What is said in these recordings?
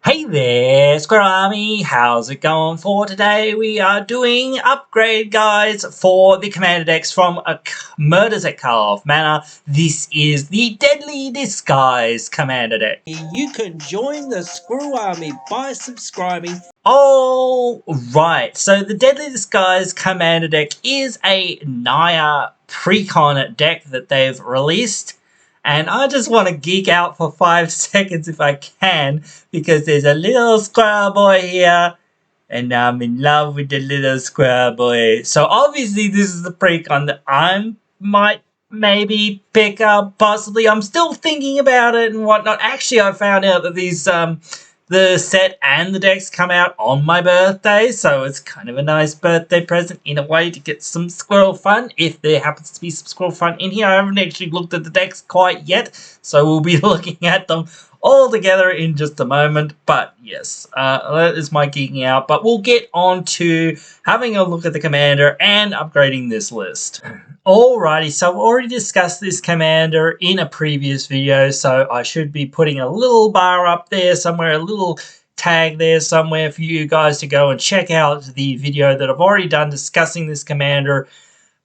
Hey there, Square Army, how's it going for today? We are doing upgrade guides for the commander decks from a Murders at Karlov Manor. This is the Deadly Disguise commander deck. You can join the Squirrel Army by subscribing. Alright, so the Deadly Disguise commander deck is a Naya Precon deck that they've released. And I just want to geek out for 5 seconds if I can, because there's a little squirrel boy here, and I'm in love with the little squirrel boy. So obviously this is the precon that I might maybe pick up, possibly. I'm still thinking about it and whatnot. Actually, I found out that these the set and the decks come out on my birthday, so it's kind of a nice birthday present in a way to get some squirrel fun, if there happens to be some squirrel fun in here. I haven't actually looked at the decks quite yet, so we'll be looking at them all together in just a moment. But yes, that is my geeking out, but we'll get on to having a look at the commander and upgrading this list. Alrighty, so I've already discussed this commander in a previous video, so I should be putting a little bar up there somewhere, a little tag there somewhere for you guys to go and check out the video that I've already done discussing this commander.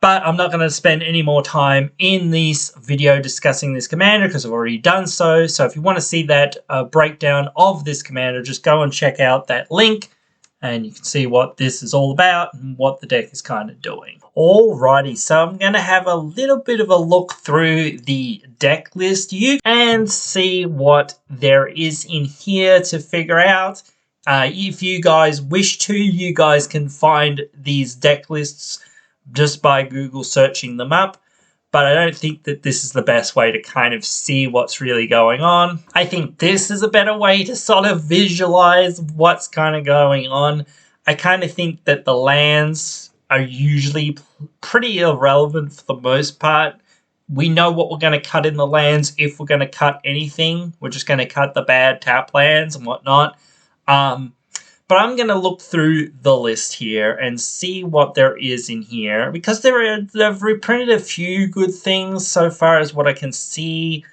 But I'm not going to spend any more time in this video discussing this commander because I've already done so. So if you want to see that breakdown of this commander, just go and check out that link and you can see what this is all about and what the deck is kind of doing. Alrighty, so I'm going to have a little bit of a look through the deck list and see what there is in here to figure out. If you guys wish to, you guys can find these deck lists just by Google searching them up. But I don't think that this is the best way to kind of see what's really going on. I think this is a better way to sort of visualize what's kind of going on. I kind of think that the lands are usually pretty irrelevant for the most part. We know what we're going to cut in the lands if we're going to cut anything. We're just going to cut the bad tap lands and whatnot. But I'm going to look through the list here and see what there is in here, because they've reprinted a few good things so far as what I can see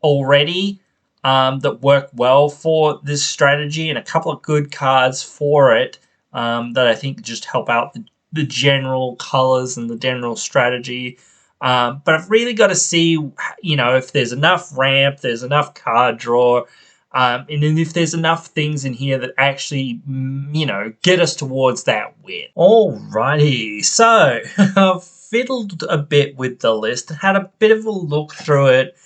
already that work well for this strategy, and a couple of good cards for it that I think just help out the general colors and the general strategy. But I've really got to see, if there's enough ramp, there's enough card draw, and then if there's enough things in here that actually, get us towards that win. Alrighty, so I've fiddled a bit with the list, had a bit of a look through it,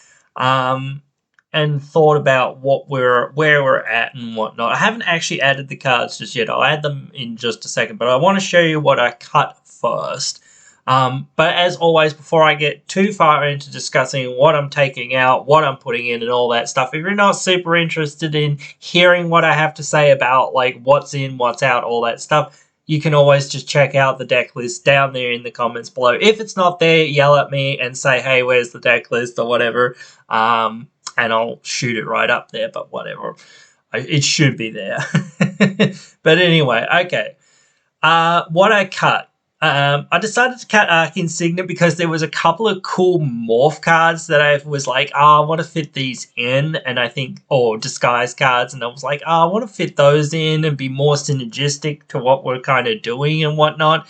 and thought about where we're at and whatnot. I haven't actually added the cards just yet. I'll add them in just a second, but I want to show you what I cut first. But as always, before I get too far into discussing what I'm taking out, what I'm putting in and all that stuff, if you're not super interested in hearing what I have to say about like what's in, what's out, all that stuff, you can always just check out the deck list down there in the comments below. If it's not there, yell at me and say, hey, where's the deck list or whatever, and I'll shoot it right up there, but whatever. It should be there. But anyway, okay. What I cut. I decided to cut Arcane Signet because there was a couple of cool morph cards that I was like, I want to fit these in, and I think, or disguise cards, and I was like, I want to fit those in and be more synergistic to what we're kind of doing and whatnot.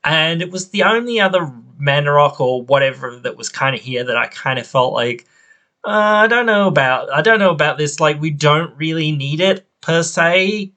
And it was the only other mana rock or whatever that was kind of here that I kind of felt like, I don't know about this. Like, we don't really need it per se.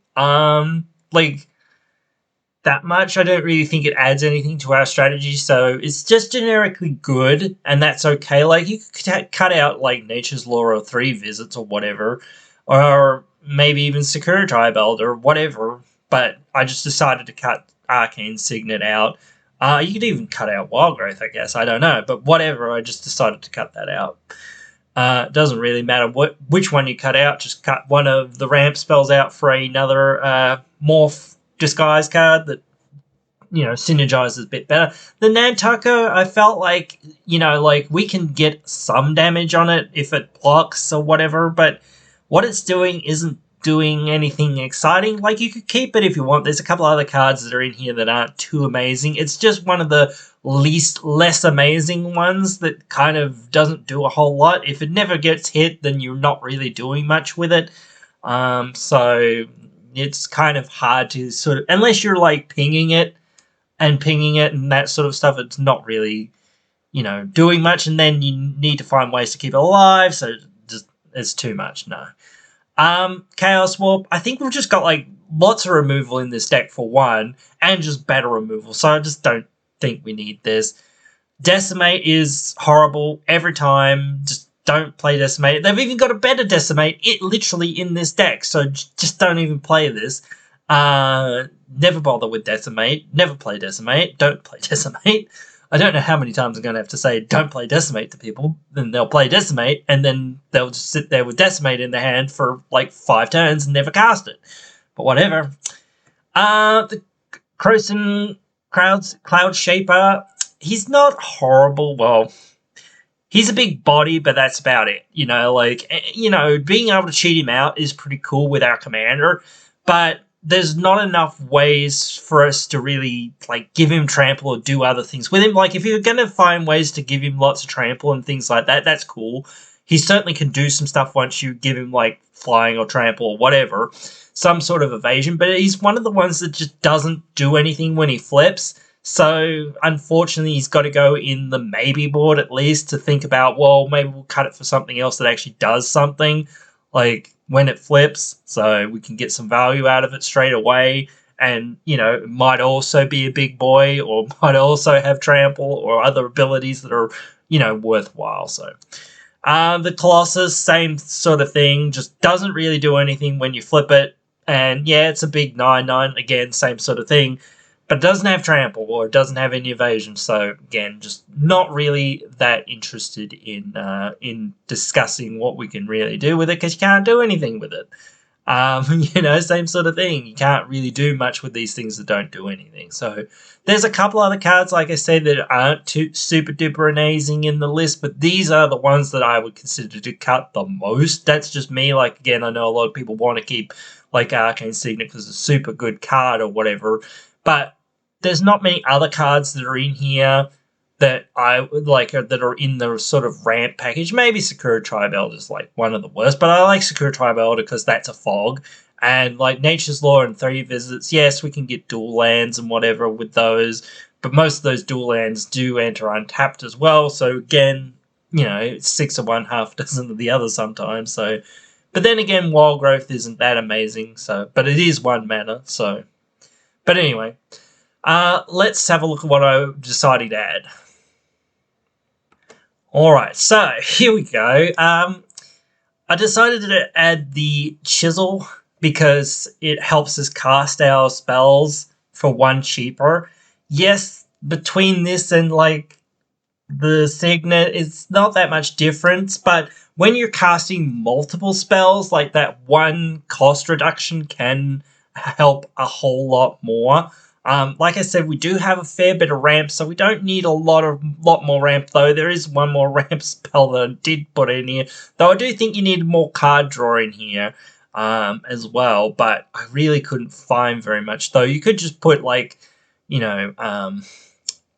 That much. I don't really think it adds anything to our strategy, so it's just generically good, and that's okay. Like, you could cut out, like, Nature's Law or 3 Visits or whatever, or maybe even Sakura Tribald or whatever, but I just decided to cut Arcane Signet out. You could even cut out Wild Growth, I guess. I don't know, but whatever, I just decided to cut that out. It doesn't really matter which one you cut out, just cut one of the ramp spells out for another morph disguise card that, synergizes a bit better. The Nantucket, I felt like, we can get some damage on it if it blocks or whatever, but what it's doing isn't doing anything exciting. Like, you could keep it if you want. There's a couple other cards that are in here that aren't too amazing. It's just one of the less amazing ones that kind of doesn't do a whole lot. If it never gets hit, then you're not really doing much with it. So it's kind of hard to sort of, unless you're like pinging it and that sort of stuff, it's not really, doing much. And then you need to find ways to keep it alive. So just it's too much. No. Chaos Warp, I think we've just got like lots of removal in this deck for one, and just better removal. So I just don't think we need this. Decimate is horrible every time. Just don't play Decimate. They've even got a better Decimate literally in this deck, so just don't even play this. Never bother with Decimate. Never play Decimate. Don't play Decimate. I don't know how many times I'm going to have to say don't play Decimate to people. Then they'll play Decimate, and then they'll just sit there with Decimate in their hand for like 5 turns and never cast it. But whatever. The Krosan Cloud Shaper, he's not horrible. Well, he's a big body, but that's about it. Being able to cheat him out is pretty cool with our commander, but there's not enough ways for us to really give him trample or do other things with him. Like, if you're going to find ways to give him lots of trample and things like that, that's cool. He certainly can do some stuff once you give him flying or trample or whatever, some sort of evasion, but he's one of the ones that just doesn't do anything when he flips. So unfortunately, he's got to go in the maybe board at least to think about, well, maybe we'll cut it for something else that actually does something, like when it flips, so we can get some value out of it straight away. And, it might also be a big boy, or might also have trample or other abilities that are, worthwhile. So the Colossus, same sort of thing, just doesn't really do anything when you flip it. And yeah, it's a big 9/9, again, same sort of thing, but it doesn't have trample or it doesn't have any evasion. So again, just not really that interested in discussing what we can really do with it, because you can't do anything with it. Same sort of thing. You can't really do much with these things that don't do anything. So there's a couple other cards, like I said, that aren't too super duper amazing in the list, but these are the ones that I would consider to cut the most. That's just me. Again, I know a lot of people want to keep Arcane Signet because it's a super good card or whatever, but there's not many other cards that are in here that I would like, that are in the sort of ramp package. Maybe Sakura Tribe-Elder is one of the worst, but I like Sakura Tribe-Elder because that's a fog. And Nature's Law and 3 Visits, yes, we can get dual lands and whatever with those, but most of those dual lands do enter untapped as well. So again, it's 6 of one, half dozen of the other sometimes. So, but then again, Wild Growth isn't that amazing. So, but it is 1 mana. So, but anyway, let's have a look at what I decided to add. Alright, so here we go. I decided to add the Chisel because it helps us cast our spells for 1 cheaper. Yes, between this and the Signet, it's not that much difference, but when you're casting multiple spells, that 1 cost reduction can help a whole lot more. Like I said, we do have a fair bit of ramp, so we don't need a lot more ramp, though. There is 1 more ramp spell that I did put in here, though I do think you need more card draw in here as well, but I really couldn't find very much, though. You could just put,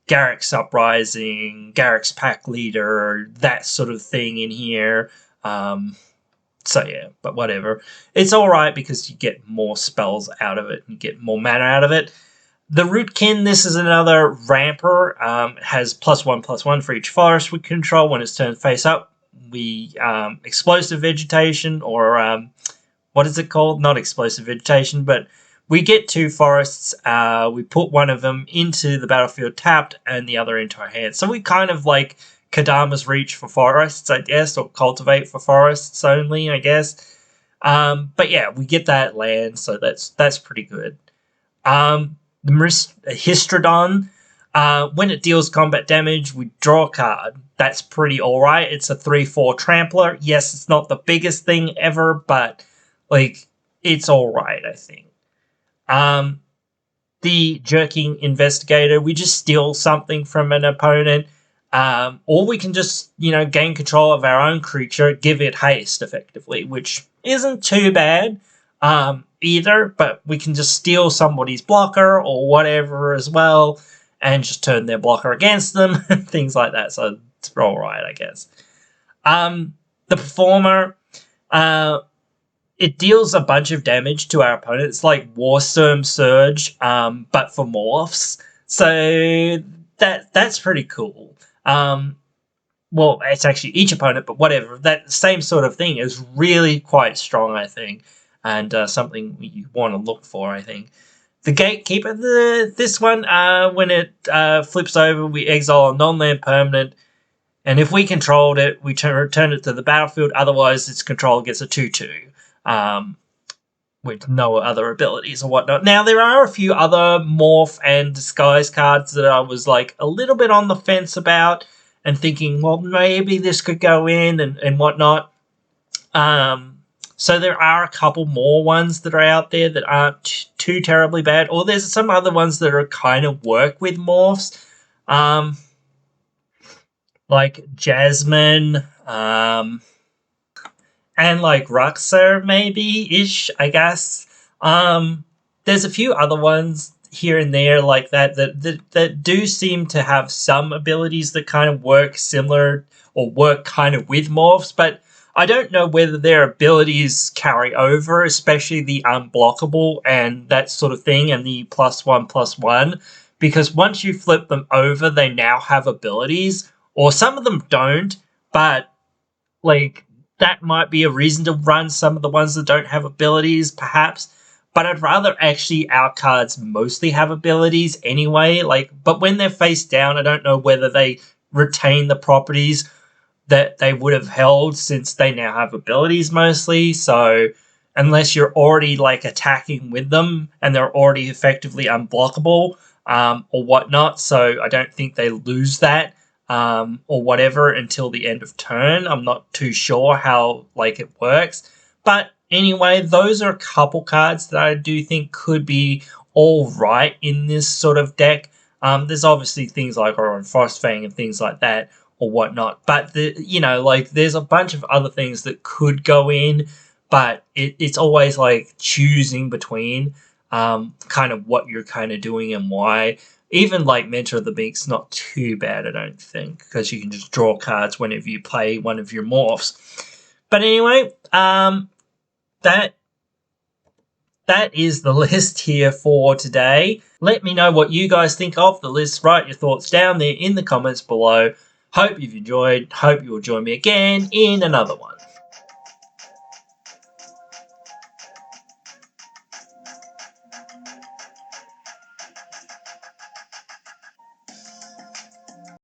Garruk's Uprising, Garruk's Pack Leader, that sort of thing in here. So yeah, but whatever. It's alright because you get more spells out of it and get more mana out of it. The Rootkin, this is another ramper. It has +1/+1 for each forest we control when it's turned face up. We explosive vegetation, or what is it called? Not explosive vegetation, but we get 2 forests. We put 1 of them into the battlefield tapped and the other into our hand. So we kind of like Kadama's Reach for forests, I guess, or Cultivate for forests only, I guess. But yeah, we get that land, so that's pretty good. The Histrodon, when it deals combat damage, we draw a card. That's pretty alright. It's a 3/4 trampler. Yes, it's not the biggest thing ever, but it's alright, I think. The Jerking Investigator, we just steal something from an opponent, or we can just, gain control of our own creature, give it haste effectively, which isn't too bad. Either, but we can just steal somebody's blocker or whatever as well, and just turn their blocker against them, things like that. So it's alright, I guess. The Performer, it deals a bunch of damage to our opponent. It's like Warstorm Surge, but for morphs. So that's pretty cool. Well, it's actually each opponent, but whatever. That same sort of thing is really quite strong, I think, and something you want to look for, I think. The Gatekeeper, this one, when it flips over, we exile a non-land permanent, and if we controlled it, we return it to the battlefield. Otherwise, its control gets a 2/2, with no other abilities or whatnot. Now, there are a few other Morph and Disguise cards that I was like a little bit on the fence about, and thinking, well, maybe this could go in and whatnot. So there are a couple more ones that are out there that aren't too terribly bad. Or there's some other ones that are kind of work with morphs. Like Jasmine, and like Ruxer maybe-ish, I guess. There's a few other ones here and there like that do seem to have some abilities that kind of work similar or work kind of with morphs, but I don't know whether their abilities carry over, especially the unblockable and that sort of thing, and the +1/+1, because once you flip them over, they now have abilities, or some of them don't, but like that might be a reason to run some of the ones that don't have abilities, perhaps. But I'd rather actually our cards mostly have abilities anyway. But when they're face down, I don't know whether they retain the properties that they would have held, since they now have abilities mostly. So unless you're already like attacking with them and they're already effectively unblockable, or whatnot, so I don't think they lose that, or whatever, until the end of turn. I'm not too sure how like it works, but anyway, those are a couple cards that I do think could be all right in this sort of deck. There's obviously things like Oran Frostfang and things like that or whatnot, but there's a bunch of other things that could go in, but it's always like choosing between kind of what you're kind of doing and why. Even like Mentor of the Beak's not too bad, I don't think, because you can just draw cards whenever you play one of your morphs. But anyway, that is the list here for today. Let me know what you guys think of the list. Write your thoughts down there in the comments below. Hope you've enjoyed. Hope you'll join me again in another one.